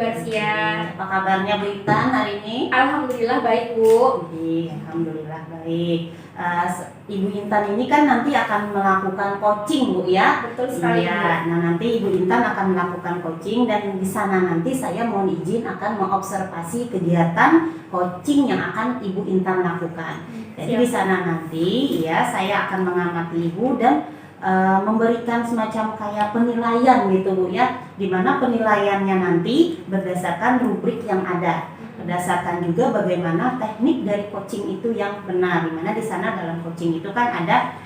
Barsia. Apa kabarnya Bu Intan hari ini? Alhamdulillah baik Bu. Alhamdulillah baik. Ibu Intan ini kan nanti akan melakukan coaching Bu ya? Betul sekali. Iya. Nah nanti Ibu Intan akan melakukan coaching dan di sana nanti saya mohon izin akan mengobservasi kegiatan coaching yang akan Ibu Intan lakukan. Jadi di sana nanti ya saya akan mengamati Ibu dan memberikan semacam kayak penilaian gitu Bu ya, dimana penilaiannya nanti berdasarkan rubrik yang ada, berdasarkan juga bagaimana teknik dari coaching itu yang benar, dimana di sana dalam coaching itu kan ada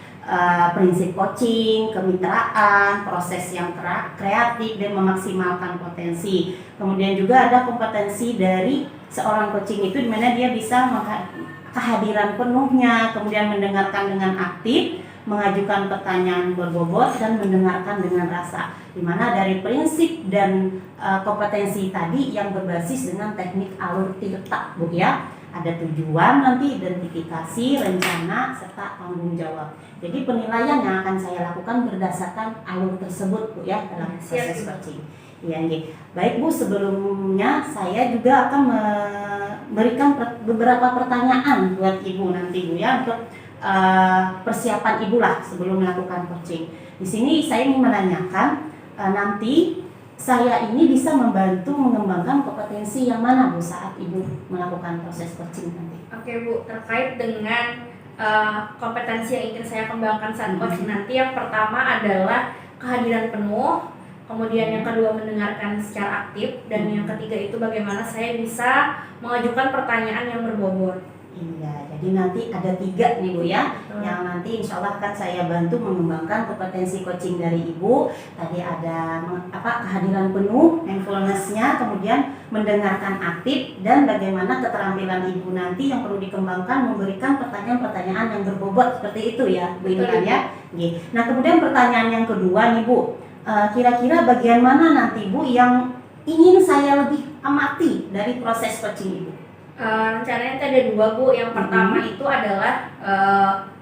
prinsip coaching, kemitraan, proses yang kreatif dan memaksimalkan potensi. Kemudian juga ada kompetensi dari seorang coaching itu dimana dia bisa kehadiran penuhnya, kemudian mendengarkan dengan aktif, mengajukan pertanyaan berbobot dan mendengarkan dengan rasa. Dimana dari prinsip dan kompetensi tadi yang berbasis dengan teknik alur tiltak Bu ya. Ada tujuan, nanti identifikasi, rencana, serta tanggung jawab. Jadi penilaian yang akan saya lakukan berdasarkan alur tersebut Bu ya dalam proses coaching. Ya, baik Bu, sebelumnya saya juga akan memberikan beberapa pertanyaan buat Ibu nanti Bu ya untuk persiapan Ibu lah sebelum melakukan coaching. Di sini saya ingin menanyakan nanti saya ini bisa membantu mengembangkan kompetensi yang mana Bu saat Ibu melakukan proses coaching nanti? Oke Bu, terkait dengan kompetensi yang ingin saya kembangkan saat coaching nanti, yang pertama adalah kehadiran penuh, kemudian yang kedua mendengarkan secara aktif, dan yang ketiga itu bagaimana saya bisa mengajukan pertanyaan yang berbobot. Iya, jadi nanti ada 3 nih Bu ya, yang nanti insya Allah akan saya bantu mengembangkan kompetensi coaching dari Ibu. Tadi ada kehadiran penuh, mindfulness-nya, kemudian mendengarkan aktif, dan bagaimana keterampilan Ibu nanti yang perlu dikembangkan memberikan pertanyaan-pertanyaan yang berbobot seperti itu ya Bu Intan ya. Nah kemudian pertanyaan yang kedua nih Bu, kira-kira bagian mana nanti Bu yang ingin saya lebih amati dari proses coaching Ibu? Rencananya ada 2 Bu. Yang pertama itu adalah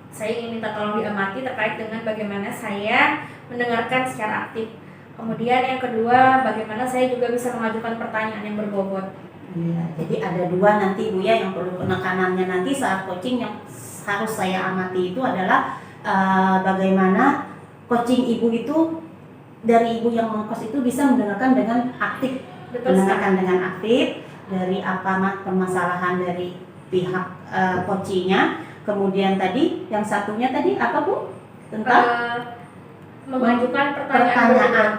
saya ingin minta tolong diamati terkait dengan bagaimana saya mendengarkan secara aktif. Kemudian yang kedua, bagaimana saya juga bisa mengajukan pertanyaan yang berbobot. Ya, jadi ada 2 nanti Bu ya yang perlu penekanannya nanti saat coaching yang harus saya amati itu adalah bagaimana coaching Ibu itu dari Ibu yang mengkos itu bisa mendengarkan dengan aktif. Mendengarkan dengan aktif dari apa permasalahan dari pihak coachingnya. Kemudian tadi yang satunya tadi apa Bu? Tentang mengajukan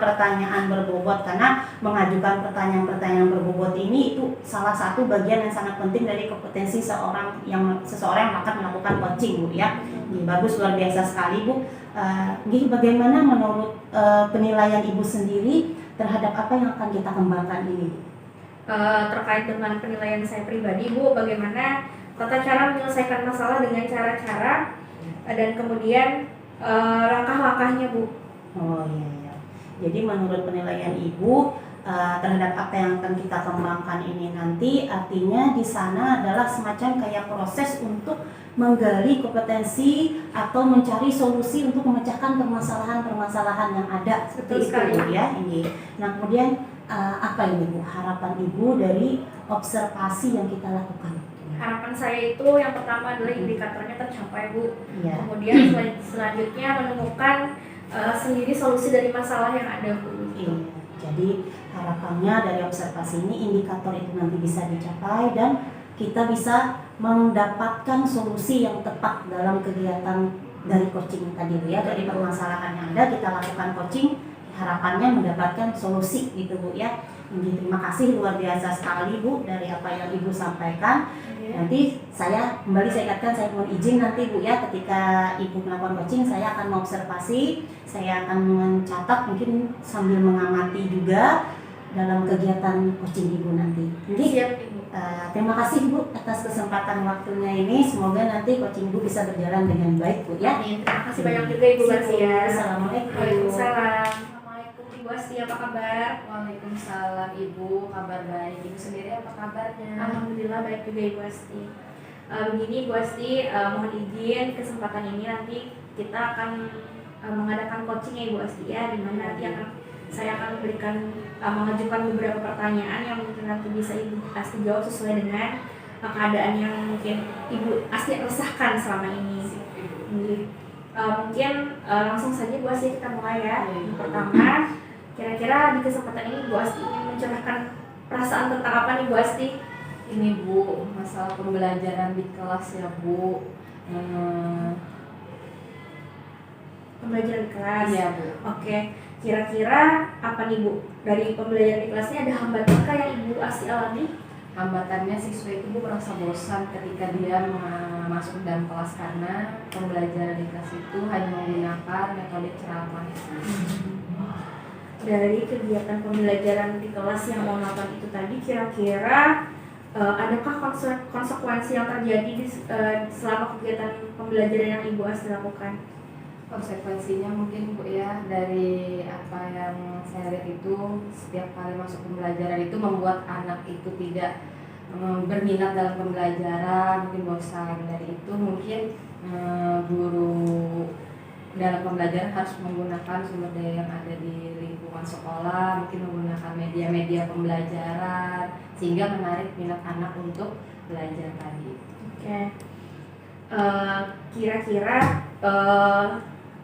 pertanyaan berbobot, karena mengajukan pertanyaan berbobot ini itu salah satu bagian yang sangat penting dari kompetensi seseorang yang akan melakukan coaching Bu ya. Bagus, luar biasa sekali Bu. Bagaimana menurut penilaian Ibu sendiri terhadap apa yang akan kita kembangkan ini? Terkait dengan penilaian saya pribadi Bu, bagaimana tata cara menyelesaikan masalah dengan cara-cara dan kemudian langkah-langkahnya Bu. Oh iya. Jadi menurut penilaian Ibu terhadap apa yang akan kita kembangkan ini nanti, artinya di sana adalah semacam kayak proses untuk menggali kompetensi atau mencari solusi untuk memecahkan permasalahan-permasalahan yang ada seperti itu Bu ya. Nah kemudian apa ini Bu harapan Ibu dari observasi yang kita lakukan? Harapan saya itu yang pertama adalah indikatornya tercapai Bu. Ya. Kemudian selanjutnya menemukan sendiri solusi dari masalah yang ada Bu. Iya. Jadi harapannya dari observasi ini indikator itu nanti bisa dicapai dan kita bisa mendapatkan solusi yang tepat dalam kegiatan dari coaching tadi Bu ya. Dari permasalahan yang ada kita lakukan coaching, harapannya mendapatkan solusi gitu Bu ya. Terima kasih luar biasa sekali Bu dari apa yang Ibu sampaikan. Nanti saya ingatkan, saya mohon izin nanti Bu ya, ketika Ibu melakukan coaching saya akan mengobservasi, saya akan mencatat mungkin sambil mengamati juga dalam kegiatan coaching Ibu nanti. Siap Ibu. Terima kasih Bu atas kesempatan waktunya ini, semoga nanti coaching Ibu bisa berjalan dengan baik Bu ya. Terima kasih banyak juga Ibu Barsia. Assalamualaikum. Waalaikumsalam. Ibu Asti, apa kabar? Waalaikumsalam Ibu, kabar baik. Ibu sendiri apa kabarnya? Alhamdulillah baik juga Ibu Asti. Begini Ibu Asti, mohon izin kesempatan ini nanti kita akan mengadakan coaching ya Ibu Asti ya, di mana nanti saya akan mengajukan beberapa pertanyaan yang mungkin nanti bisa Ibu Asti jawab sesuai dengan keadaan yang mungkin Ibu Asti resahkan selama ini. Mungkin langsung saja Bu Asti kita mulai ya. Yang pertama, kira-kira di kesempatan ini Bu Asti ingin mencurahkan perasaan tentang apa nih Bu Asti? Ini Bu, masalah pembelajaran di kelas ya Bu. Pembelajaran di kelas. Iya Bu. Oke, kira-kira apa nih Bu? Dari pembelajaran di kelasnya ada hambatankah yang Ibu Asti alami? Hambatannya siswa itu Bu merasa bosan ketika dia masuk dalam kelas karena pembelajaran di kelas itu hanya menggunakan metode ceramah. Dari kegiatan pembelajaran di kelas yang monoton itu tadi, kira-kira adakah konsekuensi yang terjadi selama kegiatan pembelajaran yang Ibu Asti lakukan? Konsekuensinya mungkin Bu ya, dari apa yang saya lihat itu setiap kali masuk pembelajaran itu membuat anak itu tidak berminat dalam pembelajaran, mungkin bosan. Dari itu mungkin guru dalam pembelajaran harus menggunakan sumber daya yang ada di lingkungan sekolah, mungkin menggunakan media-media pembelajaran sehingga menarik minat anak untuk belajar tadi. Oke. Kira-kira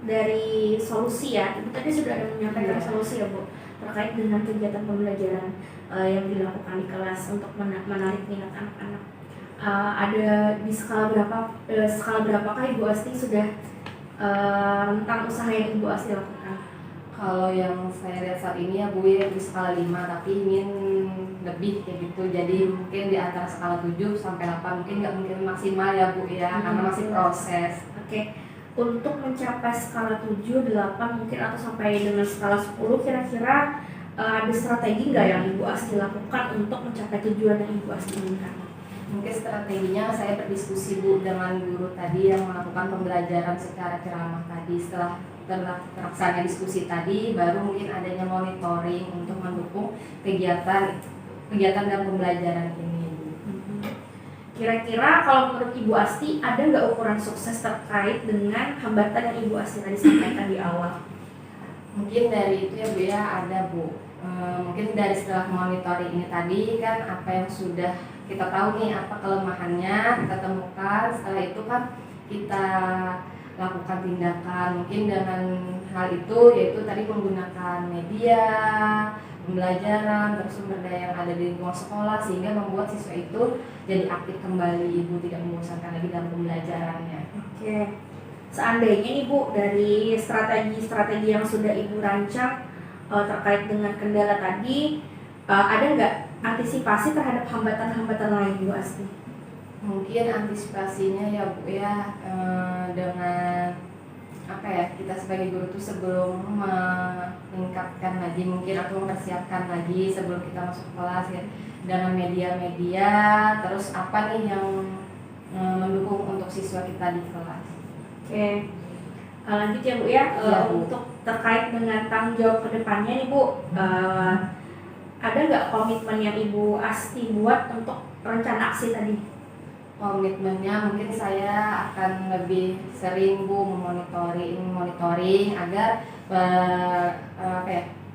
dari solusi ya, Ibu tadi sudah ada menyampaikan solusi ya Bu terkait dengan kegiatan pembelajaran yang dilakukan di kelas untuk menarik minat anak-anak. Ada di skala berapakah Ibu Asti sudah tentang usaha yang Ibu Asti lakukan? Kalau yang saya lihat saat ini ya Bu ya di skala 5, tapi ingin lebih kayak gitu. Jadi mungkin di antara skala 7 sampai 8, mungkin nggak mungkin maksimal ya Bu ya, karena masih proses. Oke. Untuk mencapai skala 7, 8 mungkin atau sampai dengan skala 10, kira-kira ada strategi nggak yang Ibu Asti lakukan untuk mencapai tujuan yang Ibu Asti inginkan? Mungkin strateginya saya berdiskusi Bu dengan guru tadi yang melakukan pembelajaran secara ceramah tadi. Setelah terlaksana diskusi tadi, baru mungkin adanya monitoring untuk mendukung kegiatan dalam pembelajaran ini. Kira-kira kalau menurut Ibu Asti ada nggak ukuran sukses terkait dengan hambatan yang Ibu Asti tadi sampaikan di awal? Mungkin dari itu ya Bu ya, ada Bu. Mungkin dari setelah monitoring ini tadi kan apa yang sudah kita tahu nih, apa kelemahannya kita temukan, setelah itu kan kita lakukan tindakan. Mungkin dengan hal itu yaitu tadi menggunakan media pembelajaran, terus sumber daya yang ada di lingkungan sekolah sehingga membuat siswa itu jadi aktif kembali, Ibu tidak membosankan lagi dalam pembelajarannya. Oke. Seandainya nih Bu, dari strategi-strategi yang sudah Ibu rancang terkait dengan kendala tadi, ada nggak antisipasi terhadap hambatan-hambatan lain Bu Asti? Mungkin antisipasinya ya Bu ya, dengan apa ya, kita sebagai guru tuh sebelum meningkatkan lagi mungkin atau mempersiapkan lagi sebelum kita masuk kelas ya, dengan media-media, terus apa nih yang mendukung untuk siswa kita di kelas. Oke. Lanjut ya Bu ya, Bu. untuk terkait dengan tanggung jawab kedepannya nih Bu, ada nggak komitmen yang Ibu Asti buat untuk rencana aksi tadi? Komitmennya mungkin saya akan lebih sering Bu monitoring agar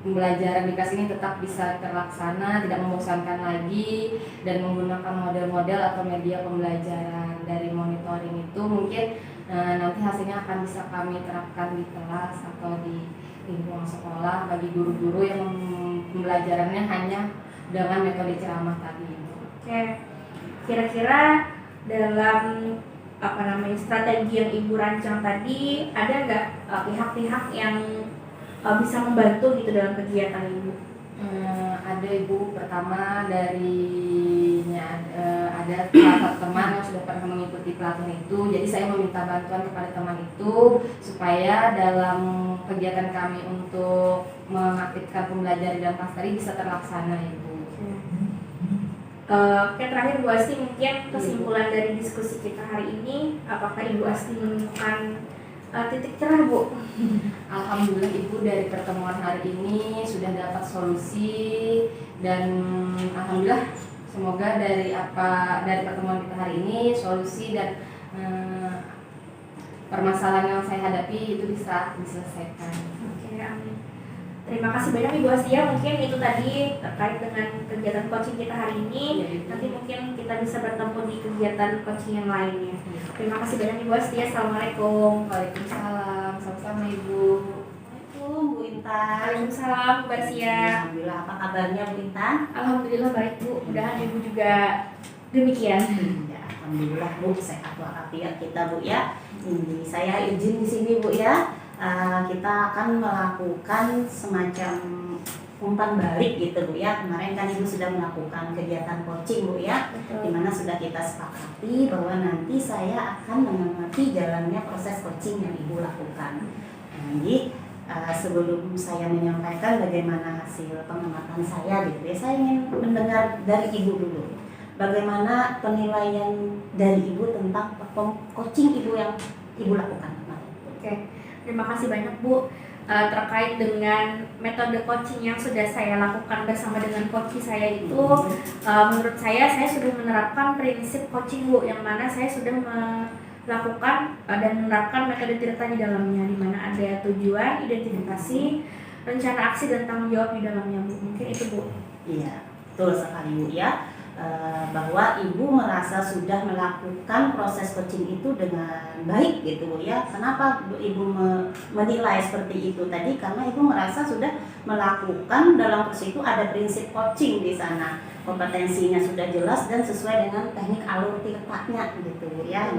pembelajaran di kelas ini tetap bisa terlaksana, tidak membosankan lagi, dan menggunakan model-model atau media pembelajaran. Dari monitoring itu mungkin nanti hasilnya akan bisa kami terapkan di kelas atau di lingkungan sekolah bagi guru-guru yang pembelajarannya hanya dengan metode ceramah tadi. Oke. Kira-kira dalam strategi yang Ibu rancang tadi, ada nggak pihak-pihak yang bisa membantu gitu dalam kegiatan Ibu? Ada Ibu, pertama ada salah satu teman yang sudah pernah mengikuti pelatihan itu, jadi saya meminta bantuan kepada teman itu supaya dalam kegiatan kami untuk mengaktifkan pembelajaran dalam kelas tadi bisa terlaksana Ibu. Oke, terakhir Bu Asti, mungkin kesimpulan dari diskusi kita hari ini, apakah Ibu Asti menemukan titik cerah Bu? Alhamdulillah Ibu, dari pertemuan hari ini sudah dapat solusi, dan alhamdulillah semoga dari pertemuan kita hari ini solusi dan permasalahan yang saya hadapi itu bisa diselesaikan. Oke, amin. Terima kasih banyak Ibu Astia, mungkin itu tadi terkait dengan kegiatan coaching kita hari ini. Nanti mungkin kita bisa bertemu di kegiatan coaching yang lainnya. Terima kasih banyak Ibu Astia. Assalamualaikum. Waalaikumsalam, sama-sama Ibu. Assalamualaikum Bu Intan. Waalaikumsalam Bu Astia. Alhamdulillah, apa kabarnya Bu Intan? Alhamdulillah baik Bu. Mudah-mudahan Ibu juga demikian. Ya, alhamdulillah Bu, sehat walafiat kita Bu ya. Ini saya izin di sini Bu ya. Kita akan melakukan semacam umpan balik gitu Bu ya. Kemarin kan Ibu sudah melakukan kegiatan coaching Bu ya, dimana sudah kita sepakati bahwa nanti saya akan mengamati jalannya proses coaching yang Ibu lakukan. Jadi sebelum saya menyampaikan bagaimana hasil pengamatan saya gitu ya, saya ingin mendengar dari Ibu dulu. Bagaimana penilaian dari Ibu tentang coaching Ibu yang Ibu lakukan kemarin? Oke. Terima kasih banyak Bu terkait dengan metode coaching yang sudah saya lakukan bersama dengan coach saya itu menurut saya sudah menerapkan prinsip coaching Bu, yang mana saya sudah melakukan dan menerapkan metode Tirta di dalamnya, di mana ada tujuan, identifikasi, rencana aksi dan tanggung jawab di dalamnya Bu. Mungkin itu Bu. Iya, betul sekali Bu ya. Bahwa Ibu merasa sudah melakukan proses coaching itu dengan baik gitu Bu ya. Kenapa Ibu menilai seperti itu tadi? Karena Ibu merasa sudah melakukan dalam proses itu ada prinsip coaching di sana. Kompetensinya sudah jelas dan sesuai dengan teknik alur tirtanya gitu Bu ya.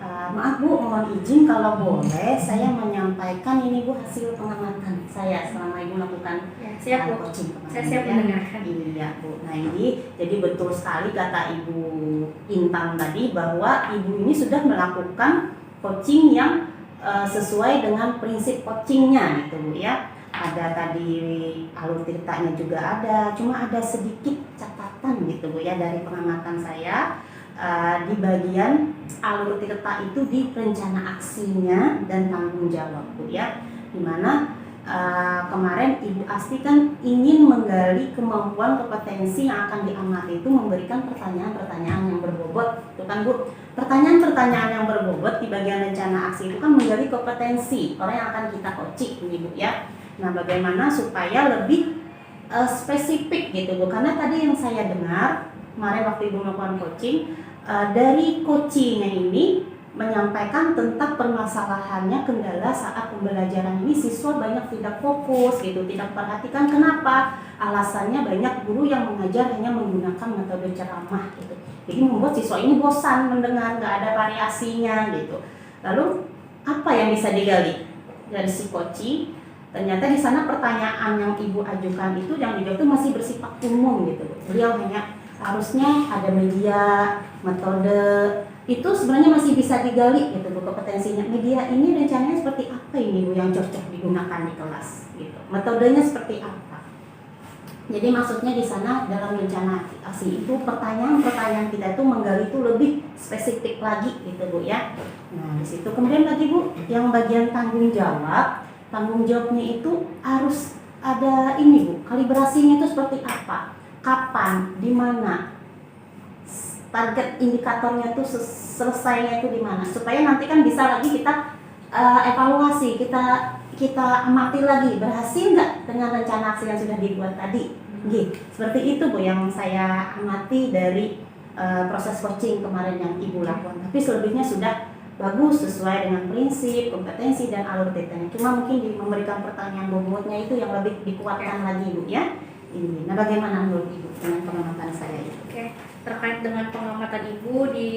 Maaf Bu, mohon izin kalau boleh saya menyampaikan ini Bu hasil pengamatan saya selama Ibu melakukan Siap Bu. coaching kemarin. Saya siap mendengarkan. Iya Bu. Nah ini jadi betul sekali kata Ibu Intan tadi bahwa Ibu ini sudah melakukan coaching yang sesuai dengan prinsip coachingnya gitu Bu ya. Ada tadi alur tirtanya juga ada, cuma ada sedikit catatan gitu Bu ya dari pengamatan saya. Di bagian alur tirta itu di rencana aksinya dan tanggung jawab Bu ya, dimana kemarin Ibu Asti kan ingin menggali kemampuan kompetensi yang akan diamati itu memberikan pertanyaan-pertanyaan yang berbobot itu kan Bu. Pertanyaan-pertanyaan yang berbobot di bagian rencana aksi itu kan menggali kompetensi orang yang akan kita coaching ini Bu ya. Nah bagaimana supaya lebih spesifik gitu Bu, karena tadi yang saya dengar kemarin waktu Ibu melakukan coaching, dari coachingnya ini menyampaikan tentang permasalahannya kendala saat pembelajaran ini siswa banyak tidak fokus gitu, tidak perhatikan. Kenapa? Alasannya banyak guru yang mengajar hanya menggunakan metode ceramah gitu. Jadi membuat siswa ini bosan mendengar, nggak ada variasinya gitu. Lalu apa yang bisa digali dari si coaching? Ternyata di sana pertanyaan yang Ibu ajukan itu yang dijawab itu masih bersifat umum gitu. Beliau hanya harusnya ada media, metode itu sebenarnya masih bisa digali gitu Bu kompetensinya. Media ini rencananya seperti apa ini Bu yang cocok digunakan di kelas gitu. Metodenya seperti apa? Jadi maksudnya di sana dalam rencana aksi itu pertanyaan-pertanyaan kita itu menggali itu lebih spesifik lagi gitu Bu ya. Nah, di situ kemudian lagi Bu yang bagian tanggung jawabnya itu harus ada ini Bu, kalibrasinya itu seperti apa? Kapan, di mana, target indikatornya itu selesainya itu di mana, supaya nanti kan bisa lagi kita evaluasi, kita amati lagi berhasil nggak dengan rencana aksi yang sudah dibuat tadi. Seperti itu Bu yang saya amati dari proses coaching kemarin yang Ibu lakukan. Tapi selebihnya sudah bagus sesuai dengan prinsip, kompetensi dan alur tirtanya. Cuma mungkin memberikan pertanyaan bobotnya itu yang lebih dikuatkan lagi Bu ya. Ini. Nah bagaimana menurut Ibu dengan pengamatan saya itu? Oke, terkait dengan pengamatan Ibu di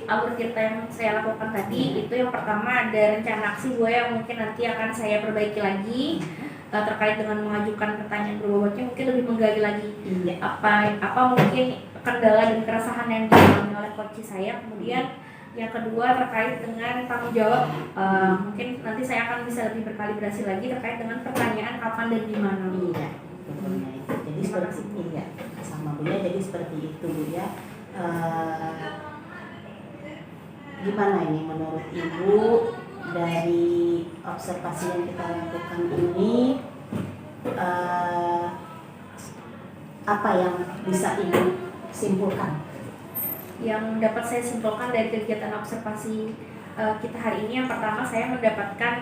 alur tirta yang saya lakukan tadi, itu yang pertama ada rencana aksi Bu yang mungkin nanti akan saya perbaiki lagi. Terkait dengan mengajukan pertanyaan berbobotnya mungkin lebih menggali lagi apa mungkin kendala dan keresahan yang dialami oleh coach saya. Kemudian yang kedua terkait dengan tanggung jawab, mungkin nanti saya akan bisa lebih berkalibrasi lagi terkait dengan pertanyaan kapan dan di mana. Iya. Jadi seperti ini ya, sama Bu ya. Jadi seperti itu Bu ya. Gimana ini menurut Ibu dari observasi yang kita lakukan ini, apa yang bisa Ibu simpulkan? Yang dapat saya simpulkan dari kegiatan observasi kita hari ini, yang pertama saya mendapatkan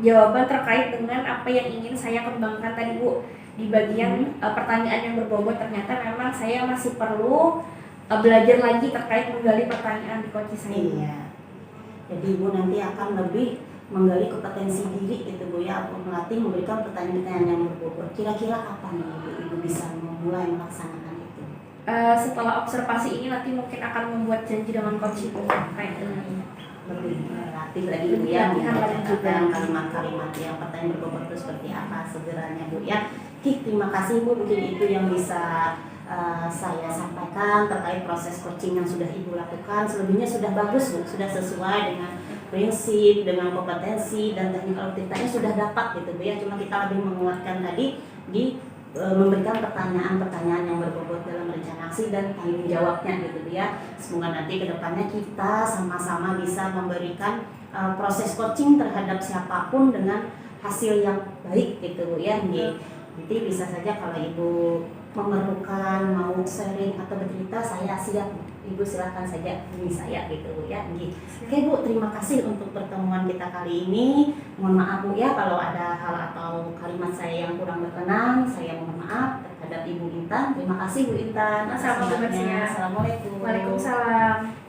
jawaban terkait dengan apa yang ingin saya kembangkan tadi Bu. Di bagian pertanyaan yang berbobot ternyata memang saya masih perlu belajar lagi terkait menggali pertanyaan di coaching saya. Iya. Jadi Ibu nanti akan lebih menggali kompetensi diri gitu Bu ya, untuk melatih memberikan pertanyaan-pertanyaan yang berbobot. Kira-kira kapan Ibu bisa memulai melaksanakan itu? Setelah observasi ini nanti mungkin akan membuat janji dengan coach itu terkait dengan Lebih melatih lagi Bu ya, latihan lagi juga. mencatatkan kalimat-kalimat yang pertanyaan berbobot itu seperti apa segeranya Bu ya. Oke, terima kasih Bu, mungkin itu yang bisa saya sampaikan terkait proses coaching yang sudah Ibu lakukan. Selebihnya sudah bagus Bu, sudah sesuai dengan prinsip, dengan kompetensi dan teknik aktivitasnya sudah dapat gitu Bu ya. Cuma kita lebih menguatkan tadi di memberikan pertanyaan-pertanyaan yang berbobot dalam rencana aksi dan tanggung jawabnya gitu Bu ya. Semoga nanti kedepannya kita sama-sama bisa memberikan proses coaching terhadap siapapun dengan hasil yang baik gitu Bu ya. Jadi bisa saja kalau Ibu memerlukan mau sharing atau bercerita, saya siap. Ibu silakan saja hubungi saya gitu Bu ya. Oke Bu, terima kasih untuk pertemuan kita kali ini. Mohon maaf Bu ya kalau ada hal atau kalimat saya yang kurang berkenan, saya mohon maaf terhadap Ibu Intan. Terima kasih Bu Intan. Sama-sama Bu Mersia. Assalamualaikum. Waalaikumsalam.